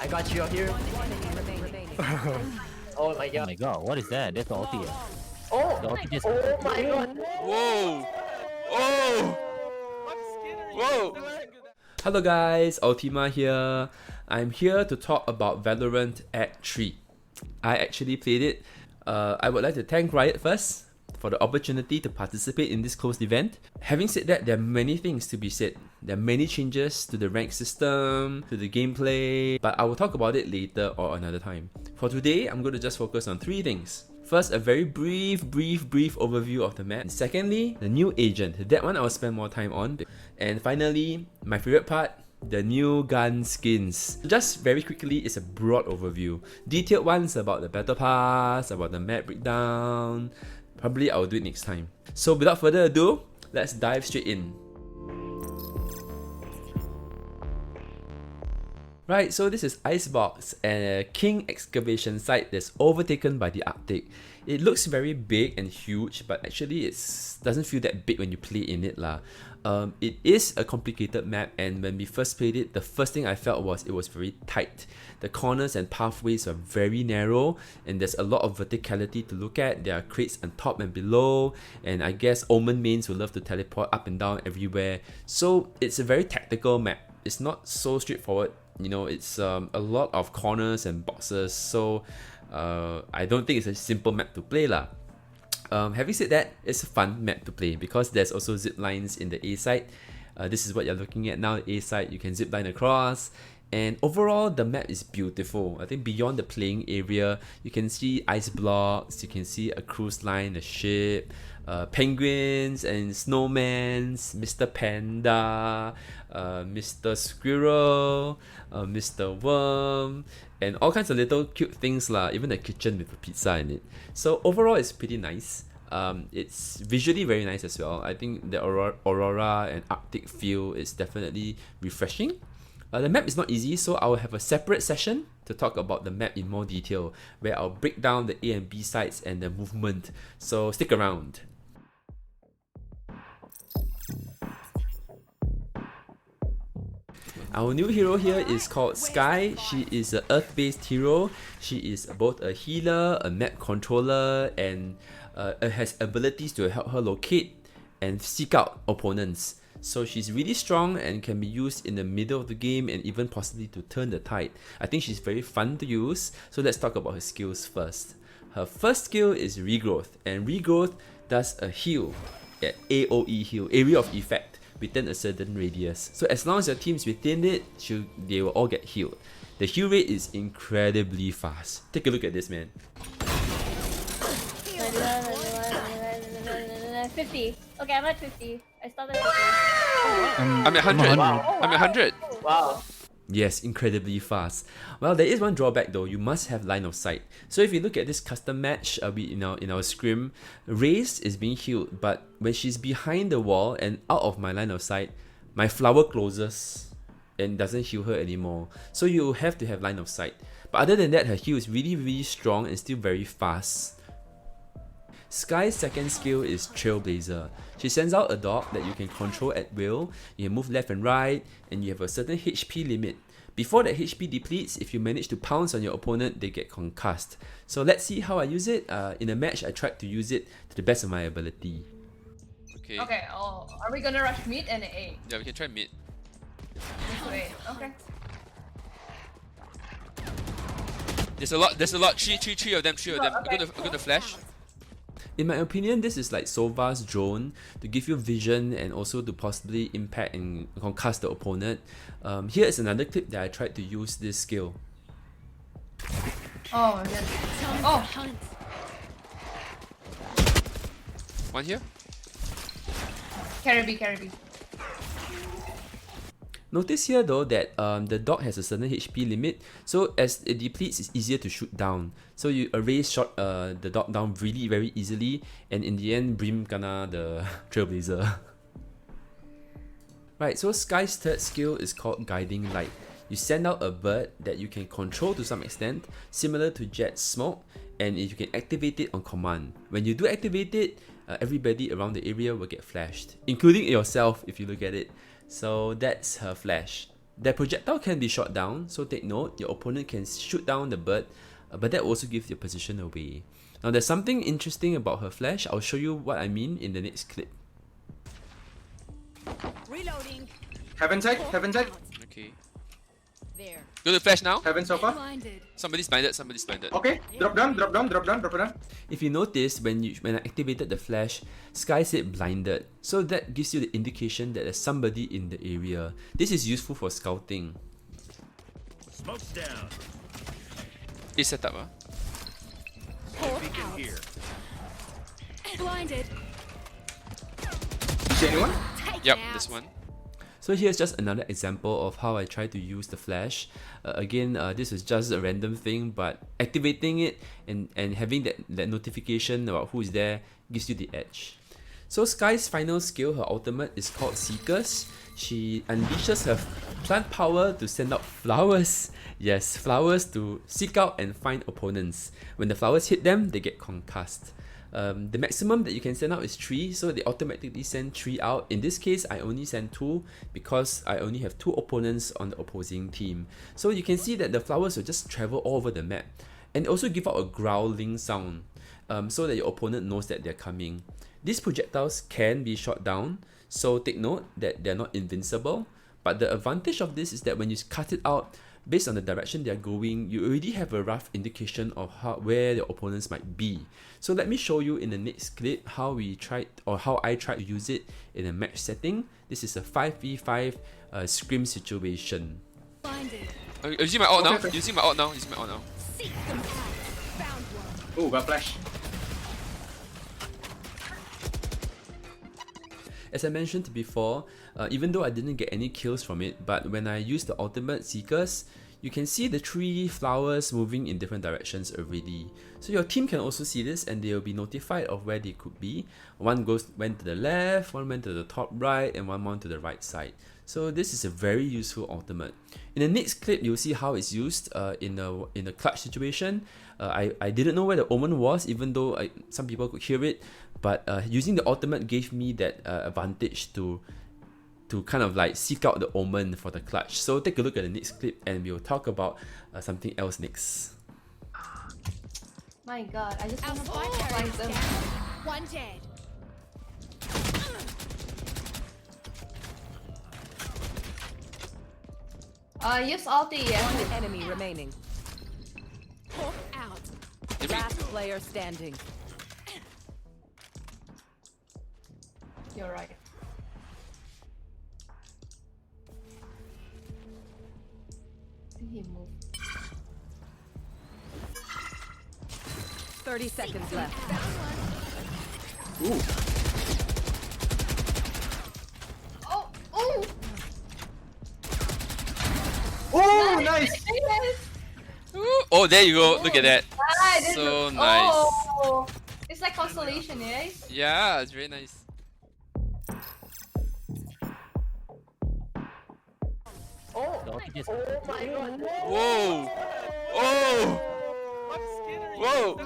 I got you here. Oh my Oh god. my god, what is that? That's the ulti. Oh! The ulti just... Oh my god! Whoa! Oh! Whoa! Hello guys, Ultima here. I'm here to talk about Valorant Act 3. I actually played it. I would like to thank Riot first for the opportunity to participate in this closed event. Having said that, there are many things to be said. There are many changes to the rank system, to the gameplay, but I will talk about it later or another time. For today, I'm going to just focus on 3 things. First, a very brief overview of the map. Secondly, the new agent. That one I'll spend more time on. And finally, my favorite part, the new gun skins. Just very quickly, it's a broad overview. Detailed ones about the battle pass, about the map breakdown. Probably I'll do it next time. So without further ado, let's dive straight in. Right, so this is Icebox, a king excavation site that's overtaken by the Arctic. It looks very big and huge, but actually it doesn't feel that big when you play in it lah. It is a complicated map, and when we first played it, the first thing I felt was it was very tight. The corners and pathways are very narrow, and there's a lot of verticality to look at. There are crates on top and below, and I guess Omen mains will love to teleport up and down everywhere. So it's a very tactical map. It's not so straightforward. You know, it's a lot of corners and boxes, so I don't think it's a simple map to play lah. Having said that, it's a fun map to play because there's also zip lines in the A side. This is what you're looking at now, the A side. You can zip line across, and overall the map is beautiful. I think beyond the playing area, you can see ice blocks, you can see a cruise line, a ship, penguins and snowmans, Mr. Panda, Mr. Squirrel, Mr. Worm, and all kinds of little cute things lah, even a kitchen with a pizza in it. So overall it's pretty nice. It's visually very nice as well. I think the Aurora and Arctic feel is definitely refreshing. The map is not easy, so I will have a separate session to talk about the map in more detail, where I'll break down the A and B sides and the movement. So stick around. Our new hero here is called Sky. She is an earth-based hero. She is both a healer, a map controller, and has abilities to help her locate and seek out opponents. So she's really strong and can be used in the middle of the game and even possibly to turn the tide. I think she's very fun to use. So let's talk about her skills first. Her first skill is Regrowth, and Regrowth does a heal, AoE heal, area of effect, within a certain radius. So as long as your team's within it, they will all get healed. The heal rate is incredibly fast. Take a look at this, man. 50. Okay, I'm at 50. I started at 50. I'm at 100. Wow. I'm at 100. Wow. Yes, incredibly fast. Well, there is one drawback though. You must have line of sight. So if you look at this custom match, in our scrim, Raze is being healed, but when she's behind the wall and out of my line of sight, my flower closes and doesn't heal her anymore. So you have to have line of sight. But other than that, her heal is really strong and still very fast. Sky's second skill is Trailblazer. She sends out a dog that you can control at will. You can move left and right, and you have a certain HP limit. Before that HP depletes, if you manage to pounce on your opponent, they get concussed. So let's see how I use it. In a match, I tried to use it to the best of my ability. Okay. Okay, are we gonna rush mid and A? Yeah, we can try mid. This way. Okay. There's a lot. Three of them. I'm gonna flash. In my opinion, this is like Sova's drone to give you vision and also to possibly impact and concuss the opponent. Here is another clip that I tried to use this skill. Oh, yes. Oh, One here. carry B. Notice here though that the dog has a certain HP limit, so as it depletes, it's easier to shoot down. So you shot the dog down really very easily, and in the end, Brim kena the Trailblazer. Right, so Sky's third skill is called Guiding Light. You send out a bird that you can control to some extent, similar to Jet's smoke, and you can activate it on command. When you do activate it, everybody around the area will get flashed, including yourself if you look at it. So that's her flash. Their projectile can be shot down, so take note, your opponent can shoot down the bird, but that also gives your position away. Now there's something interesting about her flash. I'll show you what I mean in the next clip. Reloading. Heaven side, heaven side, Okay. There. Go to flash now. heaven so far. Blinded. Somebody's blinded. Somebody's blinded. Okay, drop down, drop down, drop down, drop down. If you notice, when I activated the flash, Sky said blinded. So that gives you the indication that there's somebody in the area. This is useful for scouting. Smoke's down. It's set up, huh? Beacon here. Blinded. You see anyone? Yep, this one. So here's just another example of how I try to use the flash. Again, this is just a random thing, but activating it and having that notification about who is there gives you the edge. So Sky's final skill, her ultimate, is called Seekers. She unleashes her plant power to send out flowers. Yes, flowers to seek out and find opponents. When the flowers hit them, they get concussed. The maximum that you can send out is 3, so they automatically send 3 out. In this case, I only send 2 because I only have 2 opponents on the opposing team. So you can see that the flowers will just travel all over the map and also give out a growling sound so that your opponent knows that they're coming. These projectiles can be shot down, so take note that they're not invincible. But the advantage of this is that when you cut it out, based on the direction they're going, you already have a rough indication of where the opponents might be. So let me show you in the next clip how I tried to use it in a match setting. This is a 5v5 scrim situation. Blinded. Using my ult now. Okay. Using my ult now. Using my ult now. Seek them out. Found one. Oh, got flash. As I mentioned before, even though I didn't get any kills from it, but when I used the ultimate Seekers, you can see the 3 flowers moving in different directions already. So your team can also see this and they will be notified of where they could be. One went to the left, one went to the top right, and one went to the right side. So this is a very useful ultimate. In the next clip, you'll see how it's used in a clutch situation. I didn't know where the omen was, even though some people could hear it, but using the ultimate gave me that advantage to kind of like seek out the omen for the clutch. So take a look at the next clip and we'll talk about something else next. My god, I just Our want to spy find carrier's them. down. One dead. Use ulti, yeah. One enemy remaining. Hawk out. Last player standing. You're right. See him move. 30 seconds left. Ooh. Oh, oh! Oh, nice. Yes! Ooh. Oh, there you go. Look at that. Ah, this So is- nice. Oh, it's like constellation, eh? Yeah, it's very nice. Whoa! Oh! Whoa!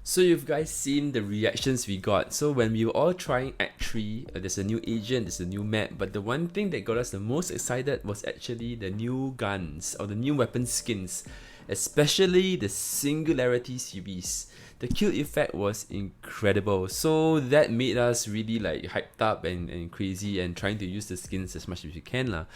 So you've guys seen the reactions we got. So when we were all trying Act 3, there's a new agent, there's a new map, but the one thing that got us the most excited was actually the new guns or the new weapon skins, especially the Singularity series. The kill effect was incredible, so that made us really like hyped up and crazy and trying to use the skins as much as we can lah.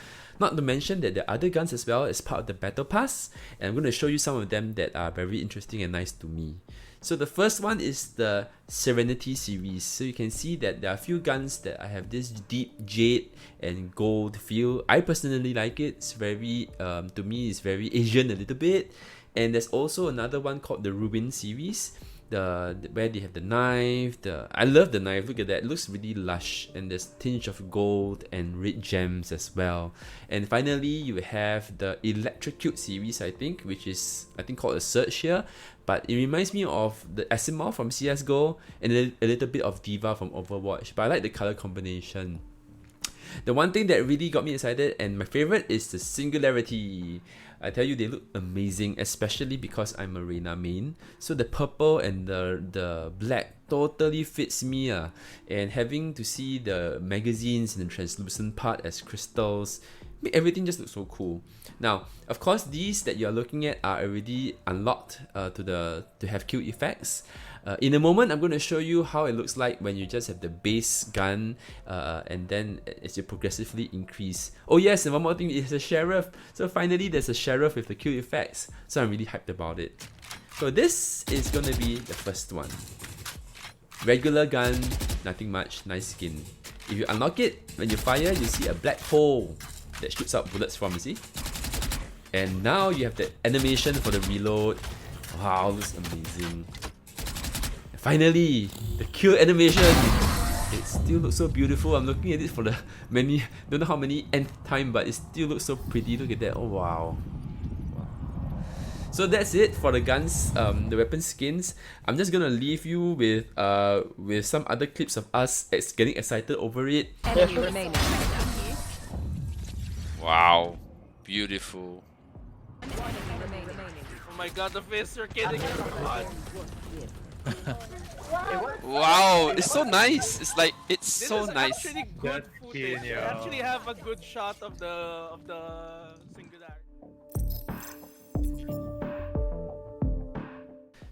Not to mention that the other guns as well as part of the battle pass, and I'm going to show you some of them that are very interesting and nice to me. So the first one is the Serenity series. So you can see that there are a few guns that I have this deep jade and gold feel. I personally like it. It's very, to me, it's very Asian a little bit. And there's also another one called the Rubin series. Where they have the knife. I love the knife. Look at that. It looks really lush, and there's a tinge of gold and red gems as well. And finally, you have the Electrocute series, I think, which is called a Surge here. But it reminds me of the Asimov from CS:GO and a little bit of Diva from Overwatch. But I like the color combination. The one thing that really got me excited and my favorite is the Singularity. I tell you, they look amazing, especially because I'm a Reyna main. So the purple and the black totally fits me. And having to see the magazines in the translucent part as crystals, make everything just look so cool. Now, of course, these that you're looking at are already unlocked to have kill effects. In a moment, I'm going to show you how it looks like when you just have the base gun and then as you progressively increase. Oh yes, and one more thing, it's a sheriff. So finally, there's a sheriff with the kill effects. So I'm really hyped about it. So this is going to be the first one. Regular gun, nothing much, nice skin. If you unlock it, when you fire, you see a black hole that shoots out bullets from, you see? And now you have the animation for the reload. Wow, looks amazing. Finally, the kill animation. It still looks so beautiful. I'm looking at it for the don't know how many nth time, but it still looks so pretty. Look at that. Oh wow. So that's it for the guns, the weapon skins. I'm just gonna leave you with some other clips of us getting excited over it. Enemy remaining. Wow, beautiful. Remaining. Oh my god, the face, you're kidding. Wow, it's so nice. It's like it's This so is nice. actually good footage. We actually have a good shot of the singularity.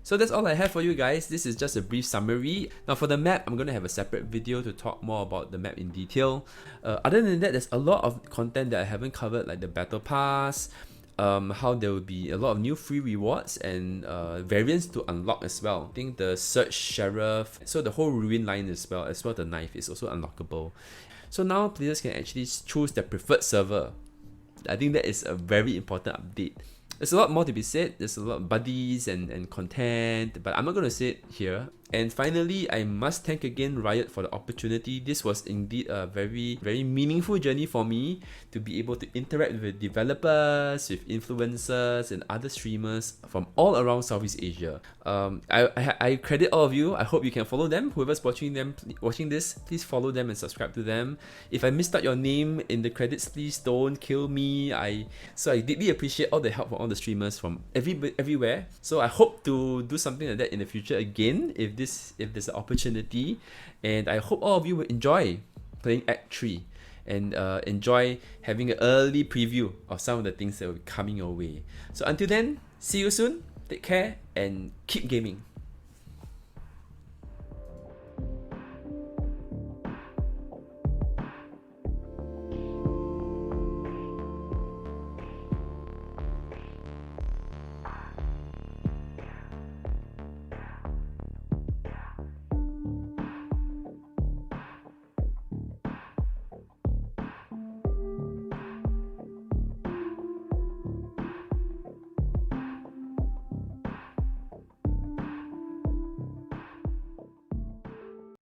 So that's all I have for you guys. This is just a brief summary. Now for the map, I'm going to have a separate video to talk more about the map in detail. Other than that, there's a lot of content that I haven't covered, like the battle pass, how there will be a lot of new free rewards and variants to unlock as well. I think the search sheriff, so the whole ruin line as well the knife is also unlockable. So now players can actually choose their preferred server. I think that is a very important update. There's a lot more to be said. There's a lot of buddies and content, but I'm not going to say it here. And finally, I must thank again Riot for the opportunity. This was indeed a very, very meaningful journey for me to be able to interact with developers, with influencers and other streamers from all around Southeast Asia. I credit all of you. I hope you can follow them. Whoever's watching this, please follow them and subscribe to them. If I missed out your name in the credits, please don't kill me. I deeply appreciate all the help from all the streamers from everywhere. So I hope to do something like that in the future again if there's an opportunity, and I hope all of you will enjoy playing Act 3 and enjoy having an early preview of some of the things that will be coming your way. So until then, see you soon, take care and keep gaming.